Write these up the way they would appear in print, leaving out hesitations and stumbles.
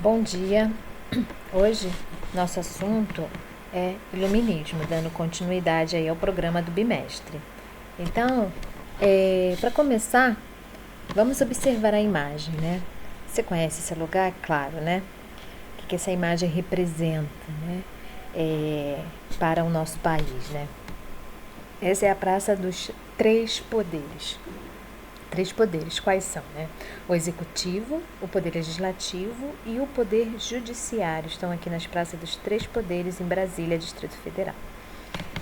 Bom dia. Hoje nosso assunto é iluminismo, dando continuidade aí ao programa do bimestre. Então, para começar, vamos observar a imagem, né? Você conhece esse lugar? Claro, né? O que essa imagem representa, né? Para o nosso país, né? Essa é a Praça dos Três Poderes. Três poderes, quais são, né? O executivo, o poder legislativo e o poder judiciário estão aqui nas praças dos três poderes em Brasília, Distrito Federal.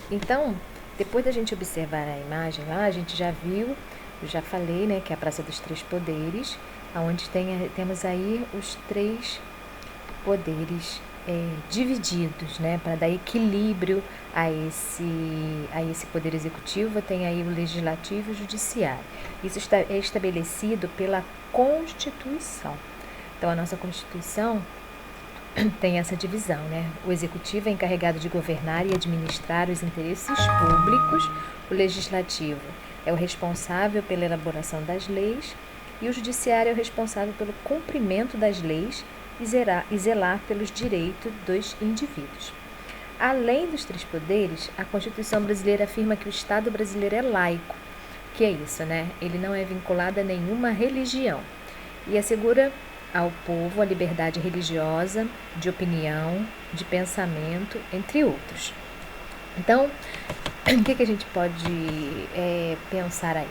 Então, depois da gente observar a imagem lá, a gente já viu, eu já falei, né, que é a Praça dos Três Poderes, onde temos aí os três poderes divididos, né, para dar equilíbrio a esse poder executivo. Tem aí o legislativo e o judiciário. Isso é estabelecido pela Constituição. Então, a nossa Constituição tem essa divisão, né? O executivo é encarregado de governar e administrar os interesses públicos, o legislativo é o responsável pela elaboração das leis e o judiciário é o responsável pelo cumprimento das leis e zelar pelos direitos dos indivíduos. Além dos três poderes, a Constituição brasileira afirma que o Estado brasileiro é laico. Que é isso, né? Ele não é vinculado a nenhuma religião e assegura ao povo a liberdade religiosa, de opinião, de pensamento, entre outros. Então, o que a gente pode pensar aí?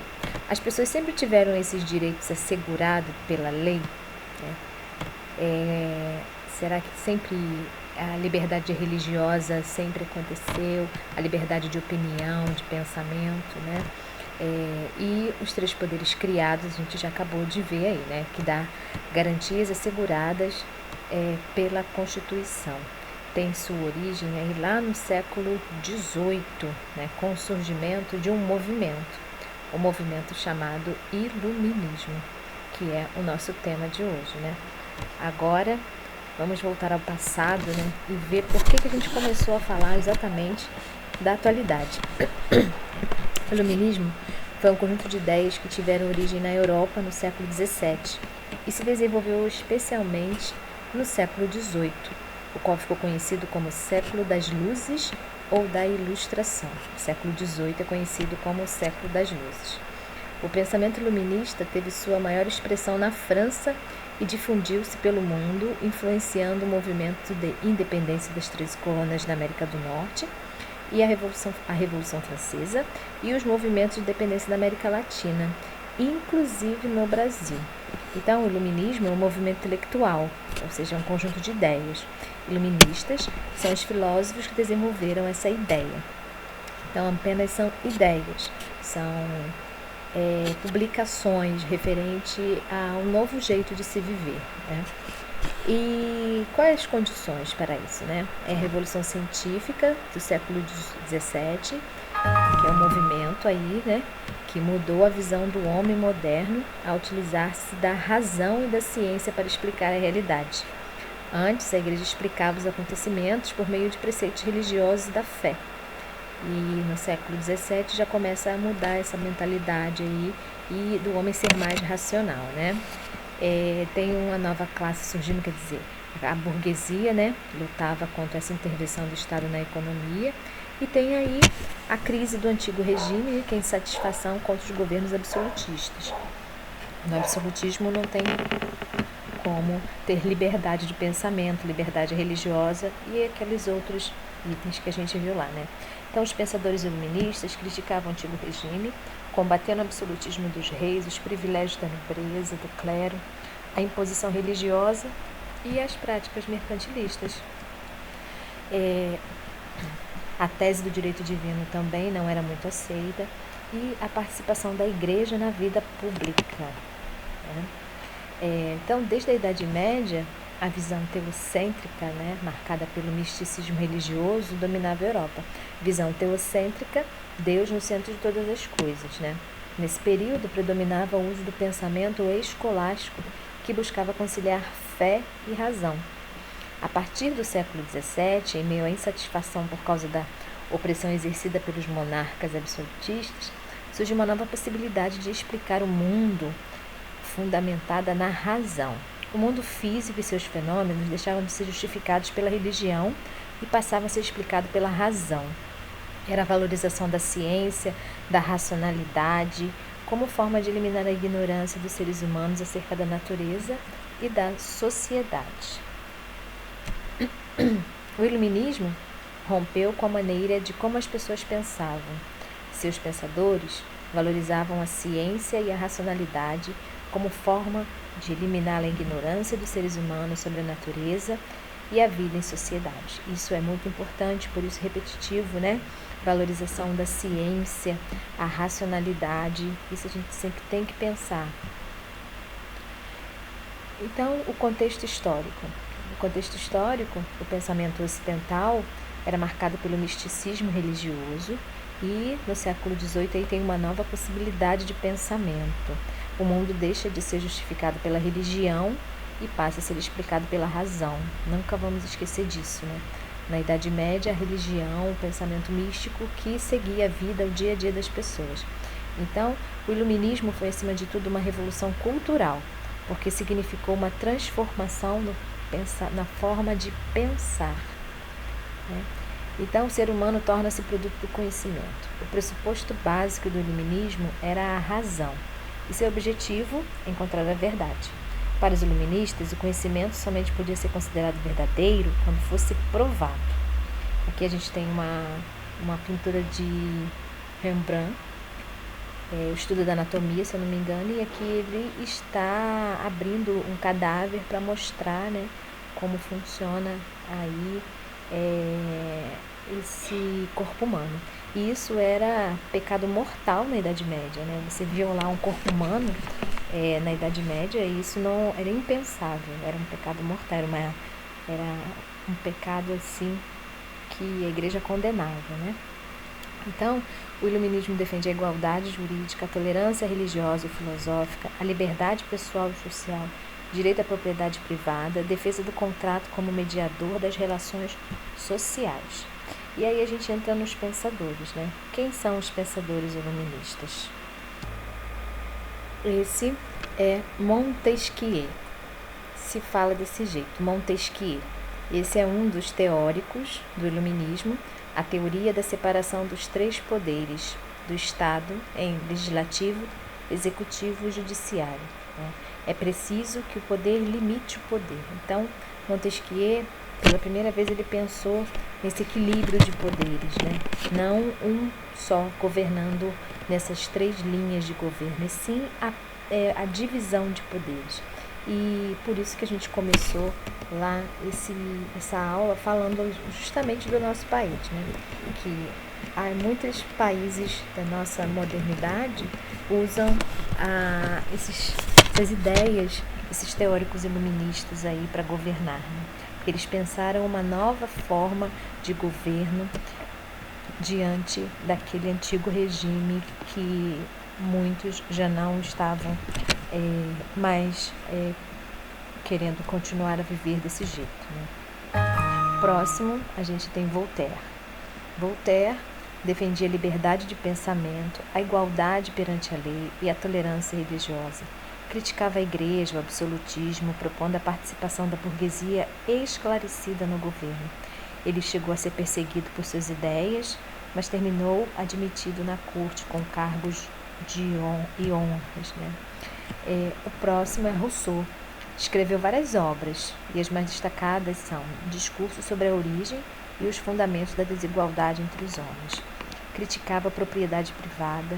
As pessoas sempre tiveram esses direitos assegurados pela lei, né? Será que sempre a liberdade religiosa sempre aconteceu, a liberdade de opinião, de pensamento, né? E os três poderes criados, a gente já acabou de ver aí, né? Que dá garantias asseguradas pela Constituição. Tem sua origem aí lá no século XVIII, né? Com o surgimento de um movimento, o movimento chamado Iluminismo, que é o nosso tema de hoje, né? Agora, vamos voltar ao passado, né, e ver por que a gente começou a falar exatamente da atualidade. O iluminismo foi um conjunto de ideias que tiveram origem na Europa no século XVII e se desenvolveu especialmente no século XVIII, o qual ficou conhecido como século das luzes ou da ilustração. O século XVIII é conhecido como o século das luzes. O pensamento iluminista teve sua maior expressão na França e difundiu-se pelo mundo, influenciando o movimento de independência das 13 colônias da América do Norte e a Revolução Francesa e os movimentos de independência da América Latina, inclusive no Brasil. Então, o iluminismo é um movimento intelectual, ou seja, um conjunto de ideias. Iluministas são os filósofos que desenvolveram essa ideia. Então, apenas são ideias, são publicações referente a um novo jeito de se viver, né? E quais as condições para isso, né? É a Revolução Científica do século XVII, que é um movimento aí, né, que mudou a visão do homem moderno ao utilizar-se da razão e da ciência para explicar a realidade. Antes, a igreja explicava os acontecimentos por meio de preceitos religiosos da fé. E no século XVII já começa a mudar essa mentalidade aí e do homem ser mais racional, né? Tem uma nova classe surgindo, quer dizer, a burguesia, né, lutava contra essa intervenção do Estado na economia, e tem aí a crise do antigo regime, que é insatisfação contra os governos absolutistas. No absolutismo não tem como ter liberdade de pensamento, liberdade religiosa e aqueles outros itens que a gente viu lá, né? Então, os pensadores iluministas criticavam o antigo regime, combatendo o absolutismo dos reis, os privilégios da nobreza, do clero, a imposição religiosa e as práticas mercantilistas. A tese do direito divino também não era muito aceita e a participação da igreja na vida pública, né? Então, desde a Idade Média, a visão teocêntrica, né, marcada pelo misticismo religioso, dominava a Europa. Visão teocêntrica, Deus no centro de todas as coisas, né? Nesse período, predominava o uso do pensamento escolástico, que buscava conciliar fé e razão. A partir do século XVII, em meio à insatisfação por causa da opressão exercida pelos monarcas absolutistas, surgiu uma nova possibilidade de explicar o mundo fundamentada na razão. O mundo físico e seus fenômenos deixavam de ser justificados pela religião e passavam a ser explicados pela razão. Era a valorização da ciência, da racionalidade, como forma de eliminar a ignorância dos seres humanos acerca da natureza e da sociedade. O iluminismo rompeu com a maneira de como as pessoas pensavam. Seus pensadores valorizavam a ciência e a racionalidade como forma de eliminar a ignorância dos seres humanos sobre a natureza e a vida em sociedade. Isso é muito importante, por isso repetitivo, né? Valorização da ciência, a racionalidade, isso a gente sempre tem que pensar. Então, o contexto histórico. No contexto histórico, o pensamento ocidental era marcado pelo misticismo religioso e no século XVIII aí tem uma nova possibilidade de pensamento. O mundo deixa de ser justificado pela religião e passa a ser explicado pela razão. Nunca vamos esquecer disso, né? Na Idade Média, a religião, o pensamento místico que seguia a vida, o dia a dia das pessoas. Então, o iluminismo foi, acima de tudo, uma revolução cultural, porque significou uma transformação na forma de pensar, né? Então, o ser humano torna-se produto do conhecimento. O pressuposto básico do iluminismo era a razão, e seu objetivo, encontrar a verdade. Para os iluministas, o conhecimento somente podia ser considerado verdadeiro quando fosse provado. Aqui a gente tem uma pintura de Rembrandt, o estudo da anatomia, se eu não me engano, e aqui ele está abrindo um cadáver para mostrar, né, como funciona aí esse corpo humano. E isso era pecado mortal na Idade Média, né? Você violar um corpo humano na Idade Média, isso não era impensável, era um pecado mortal, era um pecado assim que a igreja condenava, né? Então, o iluminismo defende a igualdade jurídica, a tolerância religiosa e filosófica, a liberdade pessoal e social, direito à propriedade privada, defesa do contrato como mediador das relações sociais. E aí a gente entra nos pensadores, né? Quem são os pensadores iluministas? Esse é Montesquieu. Se fala desse jeito, Montesquieu. Esse é um dos teóricos do iluminismo, a teoria da separação dos três poderes do Estado em legislativo, executivo e judiciário, né? É preciso que o poder limite o poder. Então, Montesquieu, pela primeira vez, ele pensou nesse equilíbrio de poderes, né? Não um só governando nessas três linhas de governo, e sim a divisão de poderes. E por isso que a gente começou lá essa aula falando justamente do nosso país, né? Que há muitos países da nossa modernidade usam essas ideias, esses teóricos iluministas aí para governar, né? Porque eles pensaram uma nova forma de governo diante daquele antigo regime que muitos já não estavam mais querendo continuar a viver desse jeito, né? Próximo, a gente tem Voltaire. Voltaire defendia a liberdade de pensamento, a igualdade perante a lei e a tolerância religiosa. Criticava a igreja, o absolutismo, propondo a participação da burguesia esclarecida no governo. Ele chegou a ser perseguido por suas ideias, mas terminou admitido na corte com cargos e honras, né? O próximo é Rousseau. Escreveu várias obras, e as mais destacadas são Discurso sobre a origem e os fundamentos da desigualdade entre os homens. Criticava a propriedade privada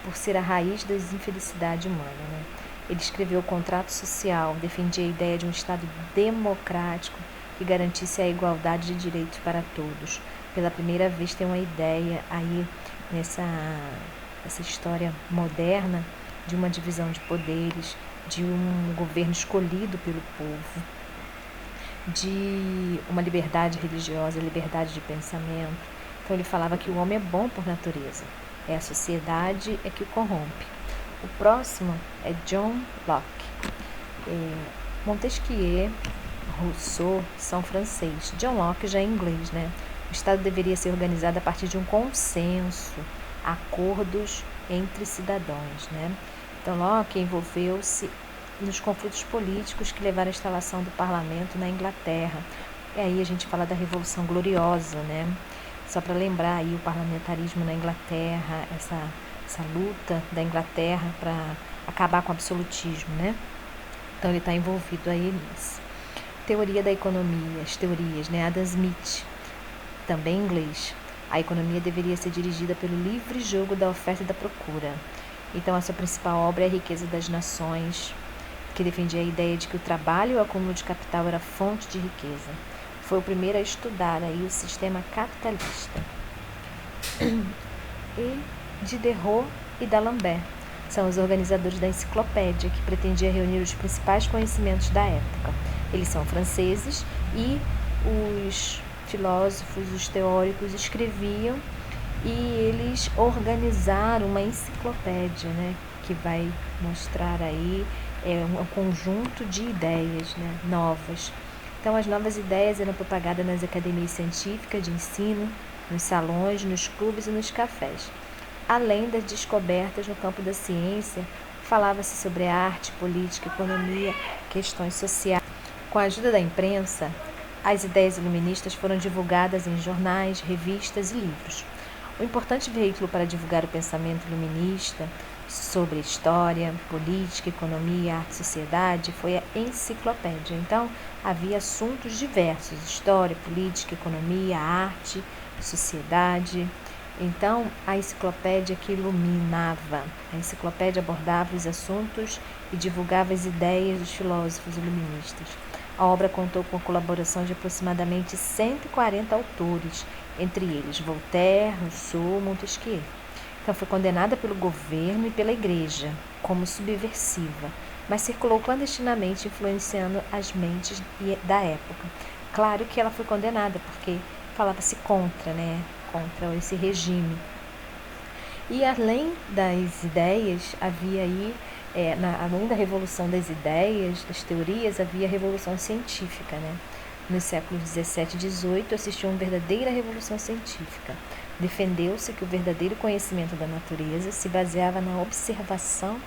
por ser a raiz da infelicidade humana, né? Ele escreveu o Contrato Social, defendia a ideia de um Estado democrático que garantisse a igualdade de direitos para todos. Pela primeira vez tem uma ideia aí nessa história moderna de uma divisão de poderes, de um governo escolhido pelo povo, de uma liberdade religiosa, liberdade de pensamento. Então ele falava que o homem é bom por natureza, a sociedade é que o corrompe. O próximo é John Locke. Montesquieu, Rousseau são francês. John Locke já é inglês, né? O Estado deveria ser organizado a partir de um consenso, acordos entre cidadãos, né? Então Locke envolveu-se nos conflitos políticos que levaram à instalação do parlamento na Inglaterra. E aí a gente fala da Revolução Gloriosa, né? Só para lembrar aí o parlamentarismo na Inglaterra, essa luta da Inglaterra para acabar com o absolutismo, né? Então ele está envolvido aí nisso. Teoria da economia, as teorias, né? Adam Smith, também em inglês. A economia deveria ser dirigida pelo livre jogo da oferta e da procura. Então a sua principal obra é A Riqueza das Nações, que defendia a ideia de que o trabalho e o acúmulo de capital era fonte de riqueza. Foi o primeiro a estudar aí o sistema capitalista. E Diderot e D'Alembert são os organizadores da enciclopédia, que pretendia reunir os principais conhecimentos da época. Eles são franceses e os filósofos, os teóricos escreviam e eles organizaram uma enciclopédia, né, que vai mostrar aí um conjunto de ideias, né, novas. Então, as novas ideias eram propagadas nas academias científicas de ensino, nos salões, nos clubes e nos cafés. Além das descobertas no campo da ciência, falava-se sobre arte, política, economia, questões sociais. Com a ajuda da imprensa, as ideias iluministas foram divulgadas em jornais, revistas e livros. O importante veículo para divulgar o pensamento iluminista sobre história, política, economia, arte e sociedade foi a enciclopédia. Então, havia assuntos diversos: história, política, economia, arte, sociedade. Então, a enciclopédia que iluminava. A enciclopédia abordava os assuntos e divulgava as ideias dos filósofos iluministas. A obra contou com a colaboração de aproximadamente 140 autores, entre eles Voltaire, Rousseau, Montesquieu. Então, foi condenada pelo governo e pela igreja como subversiva, mas circulou clandestinamente, influenciando as mentes da época. Claro que ela foi condenada, porque falava-se contra, né? Contra esse regime. E além das ideias, havia aí, além da revolução das ideias, das teorias, havia a revolução científica, né? Nos séculos 17 e 18, assistiu a uma verdadeira revolução científica. Defendeu-se que o verdadeiro conhecimento da natureza se baseava na observação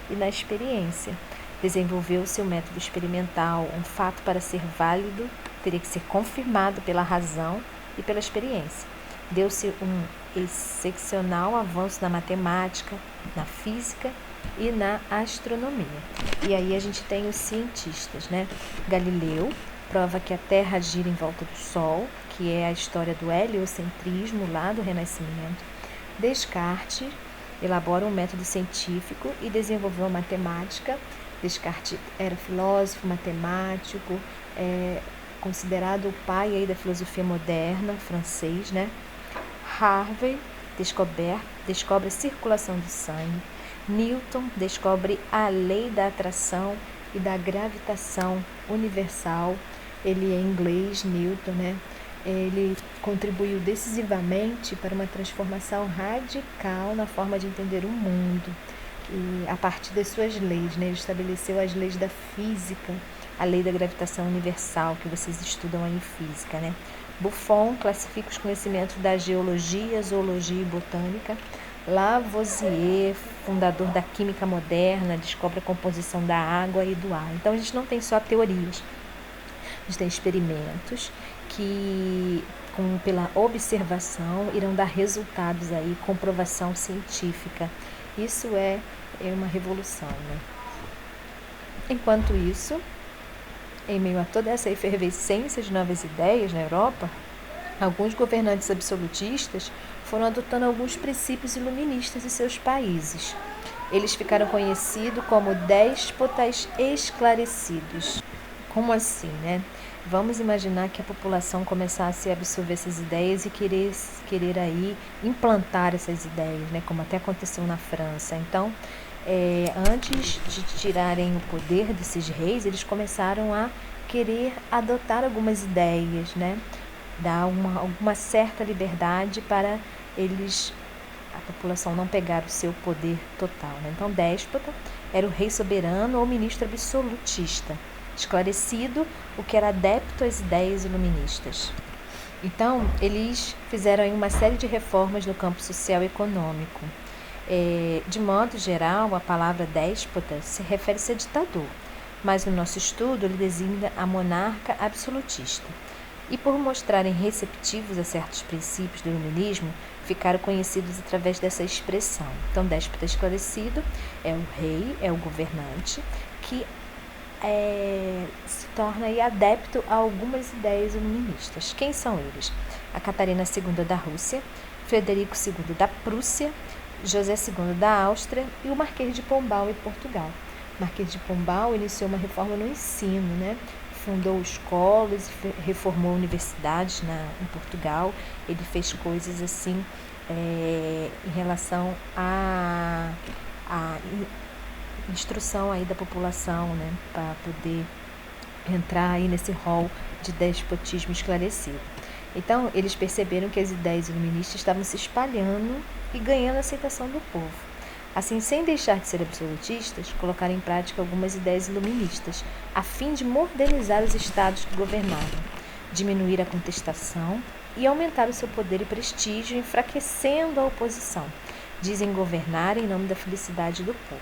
e na experiência. Desenvolveu-se o método experimental. Um fato, para ser válido, teria que ser confirmado pela razão e pela experiência. Deu-se um excepcional avanço na matemática, na física e na astronomia. E aí a gente tem os cientistas, né? Galileu prova que a Terra gira em volta do Sol, que é a história do heliocentrismo lá do Renascimento. Descartes elabora um método científico e desenvolveu a matemática. Descartes era filósofo, matemático, considerado o pai aí da filosofia moderna, francês, né? Harvey descobre a circulação do sangue. Newton descobre a lei da atração e da gravitação universal. Ele é inglês, Newton, né? Ele contribuiu decisivamente para uma transformação radical na forma de entender o mundo. E a partir das suas leis, né? Ele estabeleceu as leis da física, a lei da gravitação universal, que vocês estudam aí em física, né? Buffon classifica os conhecimentos da geologia, zoologia e botânica. Lavoisier, fundador da química moderna, descobre a composição da água e do ar. Então, a gente não tem só teorias, a gente tem experimentos que, pela observação, irão dar resultados aí, comprovação científica. Isso é uma revolução, né? Enquanto isso, em meio a toda essa efervescência de novas ideias na Europa, alguns governantes absolutistas foram adotando alguns princípios iluministas em seus países. Eles ficaram conhecidos como déspotas esclarecidos. Como assim, né? Vamos imaginar que a população começasse a absorver essas ideias e querer aí implantar essas ideias, né? Como até aconteceu na França. Então, antes de tirarem o poder desses reis, eles começaram a querer adotar algumas ideias, né? Dar uma certa liberdade para a população não pegar o seu poder total, né? Então, déspota era o rei soberano ou ministro absolutista, esclarecido, o que era adepto às ideias iluministas. Então, eles fizeram aí uma série de reformas no campo social e econômico. De modo geral, a palavra déspota se refere-se a ditador, mas no nosso estudo ele designa a monarca absolutista. E por mostrarem receptivos a certos princípios do iluminismo, ficaram conhecidos através dessa expressão. Então, déspota esclarecido é o rei, é o governante, que se torna aí adepto a algumas ideias iluministas. Quem são eles? A Catarina II da Rússia, Frederico II da Prússia, José II da Áustria e o Marquês de Pombal em Portugal. O Marquês de Pombal iniciou uma reforma no ensino, né? Fundou escolas e reformou universidades em Portugal. Ele fez coisas assim em relação à instrução aí da população, né? Para poder entrar aí nesse rol de despotismo esclarecido. Então, eles perceberam que as ideias iluministas estavam se espalhando e ganhando a aceitação do povo. Assim, sem deixar de ser absolutistas, colocaram em prática algumas ideias iluministas, a fim de modernizar os estados que governavam, diminuir a contestação e aumentar o seu poder e prestígio, enfraquecendo a oposição. Dizem governar em nome da felicidade do povo.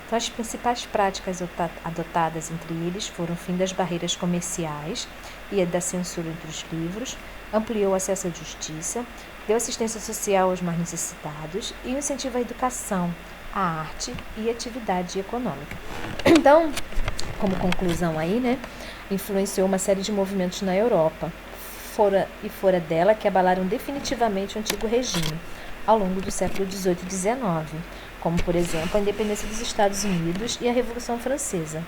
Então, as principais práticas adotadas entre eles foram o fim das barreiras comerciais e a da censura entre os livros, ampliou o acesso à justiça, deu assistência social aos mais necessitados e incentivo à educação, à arte e atividade econômica. Então, como conclusão aí, né, influenciou uma série de movimentos na Europa, fora dela, que abalaram definitivamente o antigo regime ao longo do século XVIII e XIX, como, por exemplo, a independência dos Estados Unidos e a Revolução Francesa.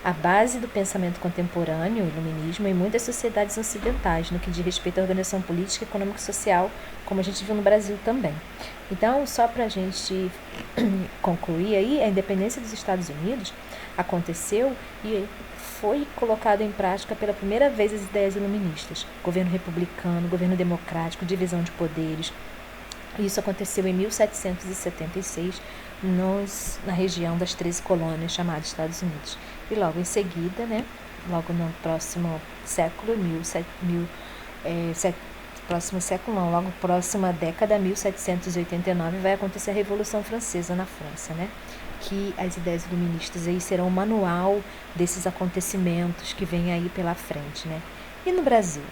A base do pensamento contemporâneo, o iluminismo, em muitas sociedades ocidentais, no que diz respeito à organização política, econômica e social, como a gente viu no Brasil também. Então, só para a gente concluir aí, a independência dos Estados Unidos aconteceu e foi colocado em prática pela primeira vez as ideias iluministas. Governo republicano, governo democrático, divisão de poderes. Isso aconteceu em 1776, na região das 13 colônias chamadas Estados Unidos. E logo em seguida, né, logo no próximo século, logo próxima década, 1789, vai acontecer a Revolução Francesa na França, né? Que as ideias iluministas aí serão o manual desses acontecimentos que vem aí pela frente, né? E no Brasil?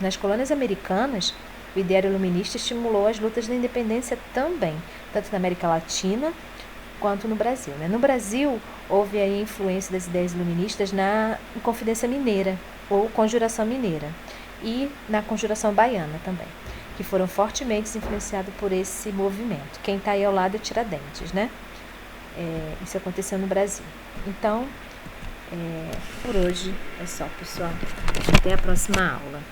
Nas colônias americanas, o ideário iluminista estimulou as lutas da independência também, tanto na América Latina quanto no Brasil, né? No Brasil, houve aí a influência das ideias iluministas na Inconfidência Mineira, ou Conjuração Mineira, e na Conjuração Baiana também, que foram fortemente influenciados por esse movimento. Quem está aí ao lado é Tiradentes, né? Isso aconteceu no Brasil. Então, por hoje é só, pessoal. Até a próxima aula.